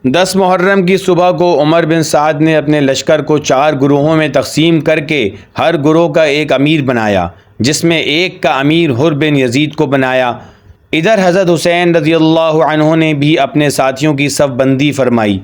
10 محرم کی صبح کو عمر بن سعد نے اپنے لشکر کو 4 گروہوں میں تقسیم کر کے ہر گروہ کا ایک امیر بنایا، جس میں ایک کا امیر حر بن یزید کو بنایا۔ ادھر حضرت حسین رضی اللہ عنہ نے بھی اپنے ساتھیوں کی صف بندی فرمائی۔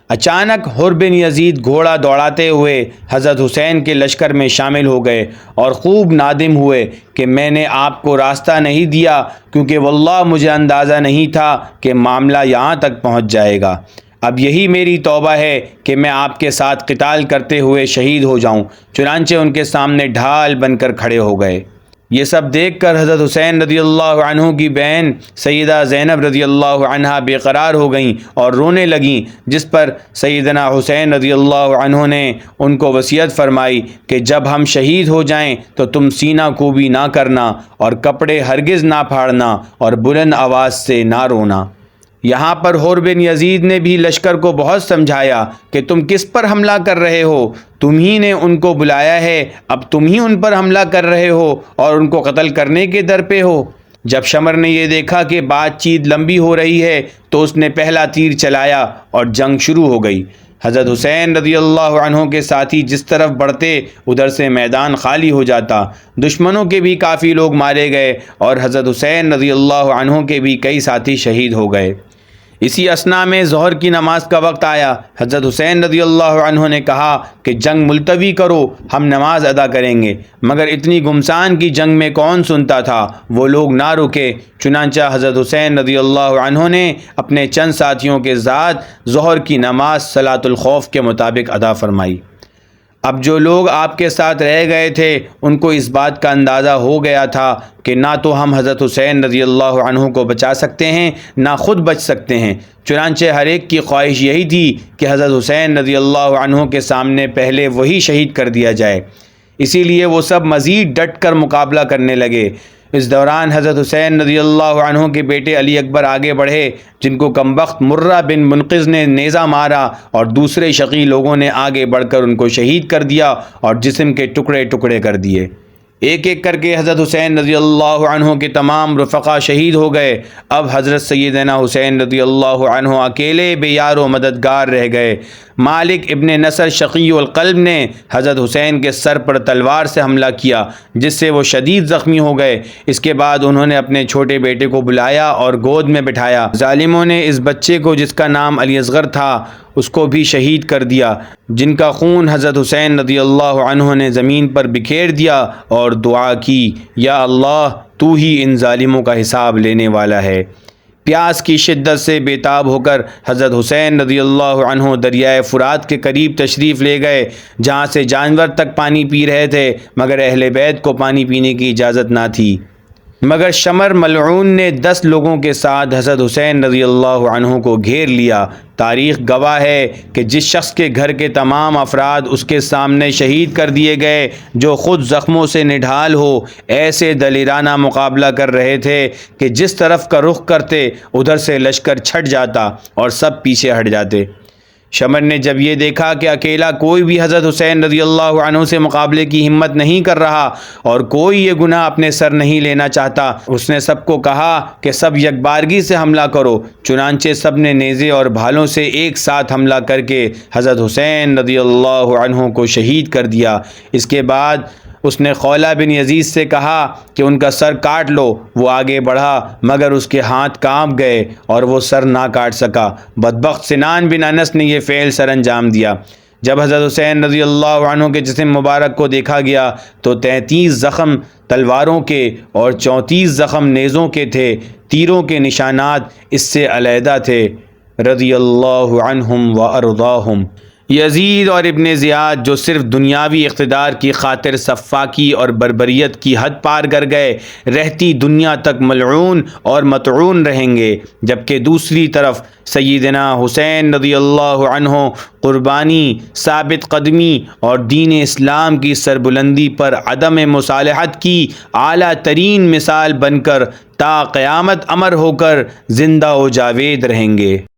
اچانک حر بن یزید گھوڑا دوڑاتے ہوئے حضرت حسین کے لشکر میں شامل ہو گئے اور خوب نادم ہوئے کہ میں نے آپ کو راستہ نہیں دیا، کیونکہ واللہ مجھے اندازہ نہیں تھا کہ معاملہ یہاں تک پہنچ جائے گا۔ اب یہی میری توبہ ہے کہ میں آپ کے ساتھ قتال کرتے ہوئے شہید ہو جاؤں۔ چنانچہ ان کے سامنے ڈھال بن کر کھڑے ہو گئے۔ یہ سب دیکھ کر حضرت حسین رضی اللہ عنہ کی بہن سیدہ زینب رضی اللہ عنہا بے قرار ہو گئیں اور رونے لگیں، جس پر سیدنا حسین رضی اللہ عنہ نے ان کو وصیت فرمائی کہ جب ہم شہید ہو جائیں تو تم سینہ کوبی نہ کرنا اور کپڑے ہرگز نہ پھاڑنا اور بلند آواز سے نہ رونا۔ یہاں پر حر بن یزید نے بھی لشکر کو بہت سمجھایا کہ تم کس پر حملہ کر رہے ہو، تم ہی نے ان کو بلایا ہے، اب تم ہی ان پر حملہ کر رہے ہو اور ان کو قتل کرنے کے در پہ ہو۔ جب شمر نے یہ دیکھا کہ بات چیت لمبی ہو رہی ہے تو اس نے پہلا تیر چلایا اور جنگ شروع ہو گئی۔ حضرت حسین رضی اللہ عنہ کے ساتھی جس طرف بڑھتے ادھر سے میدان خالی ہو جاتا، دشمنوں کے بھی کافی لوگ مارے گئے اور حضرت حسین رضی اللہ عنہ کے بھی کئی ساتھی شہید ہو گئے۔ اسی اثناء میں ظہر کی نماز کا وقت آیا۔ حضرت حسین رضی اللہ عنہ نے کہا کہ جنگ ملتوی کرو، ہم نماز ادا کریں گے، مگر اتنی گمسان کی جنگ میں کون سنتا تھا، وہ لوگ نہ رکے۔ چنانچہ حضرت حسین رضی اللہ عنہ نے اپنے چند ساتھیوں کے ساتھ ظہر کی نماز صلاۃ الخوف کے مطابق ادا فرمائی۔ اب جو لوگ آپ کے ساتھ رہ گئے تھے ان کو اس بات کا اندازہ ہو گیا تھا کہ نہ تو ہم حضرت حسین رضی اللہ عنہ کو بچا سکتے ہیں نہ خود بچ سکتے ہیں۔ چنانچہ ہر ایک کی خواہش یہی تھی کہ حضرت حسین رضی اللہ عنہ کے سامنے پہلے وہی شہید کر دیا جائے، اسی لیے وہ سب مزید ڈٹ کر مقابلہ کرنے لگے۔ اس دوران حضرت حسین رضی اللہ عنہ کے بیٹے علی اکبر آگے بڑھے، جن کو کمبخت مرہ بن منقذ نے نیزہ مارا اور دوسرے شقی لوگوں نے آگے بڑھ کر ان کو شہید کر دیا اور جسم کے ٹکڑے ٹکڑے کر دیے۔ ایک ایک کر کے حضرت حسین رضی اللہ عنہ کے تمام رفقا شہید ہو گئے۔ اب حضرت سیدنا حسین رضی اللہ عنہ اکیلے بے یار و مددگار رہ گئے۔ مالک ابن نصر شقی القلب نے حضرت حسین کے سر پر تلوار سے حملہ کیا، جس سے وہ شدید زخمی ہو گئے۔ اس کے بعد انہوں نے اپنے چھوٹے بیٹے کو بلایا اور گود میں بٹھایا۔ ظالموں نے اس بچے کو، جس کا نام علی اصغر تھا، اس کو بھی شہید کر دیا، جن کا خون حضرت حسین رضی اللہ عنہ نے زمین پر بکھیر دیا اور دعا کی، یا اللہ تو ہی ان ظالموں کا حساب لینے والا ہے۔ پیاس کی شدت سے بے تاب ہو کر حضرت حسین رضی اللہ عنہ دریائے فرات کے قریب تشریف لے گئے، جہاں سے جانور تک پانی پی رہے تھے، مگر اہل بیت کو پانی پینے کی اجازت نہ تھی۔ مگر شمر ملعون نے 10 لوگوں کے ساتھ حضرت حسین رضی اللہ عنہ کو گھیر لیا۔ تاریخ گواہ ہے کہ جس شخص کے گھر کے تمام افراد اس کے سامنے شہید کر دیے گئے، جو خود زخموں سے نڈھال ہو، ایسے دلیرانہ مقابلہ کر رہے تھے کہ جس طرف کا رخ کرتے ادھر سے لشکر چھٹ جاتا اور سب پیچھے ہٹ جاتے۔ شمر نے جب یہ دیکھا کہ اکیلا کوئی بھی حضرت حسین رضی اللہ عنہ سے مقابلے کی ہمت نہیں کر رہا اور کوئی یہ گناہ اپنے سر نہیں لینا چاہتا، اس نے سب کو کہا کہ سب یکبارگی سے حملہ کرو۔ چنانچہ سب نے نیزے اور بھالوں سے ایک ساتھ حملہ کر کے حضرت حسین رضی اللہ عنہ کو شہید کر دیا۔ اس کے بعد اس نے خولہ بن یزید سے کہا کہ ان کا سر کاٹ لو۔ وہ آگے بڑھا مگر اس کے ہاتھ کانپ گئے اور وہ سر نہ کاٹ سکا۔ بدبخت سنان بن انس نے یہ فعل سر انجام دیا۔ جب حضرت حسین رضی اللہ عنہ کے جسم مبارک کو دیکھا گیا تو 33 زخم تلواروں کے اور 34 زخم نیزوں کے تھے، تیروں کے نشانات اس سے علیحدہ تھے۔ رضی اللہ عنہم و ارضاہم۔ یزید اور ابن زیاد جو صرف دنیاوی اقتدار کی خاطر سفاکی اور بربریت کی حد پار کر گئے، رہتی دنیا تک ملعون اور مطعون رہیں گے، جبکہ دوسری طرف سیدنا حسین رضی اللہ عنہ قربانی، ثابت قدمی اور دین اسلام کی سربلندی پر عدم مصالحت کی اعلیٰ ترین مثال بن کر تا قیامت امر ہو کر زندہ و جاوید رہیں گے۔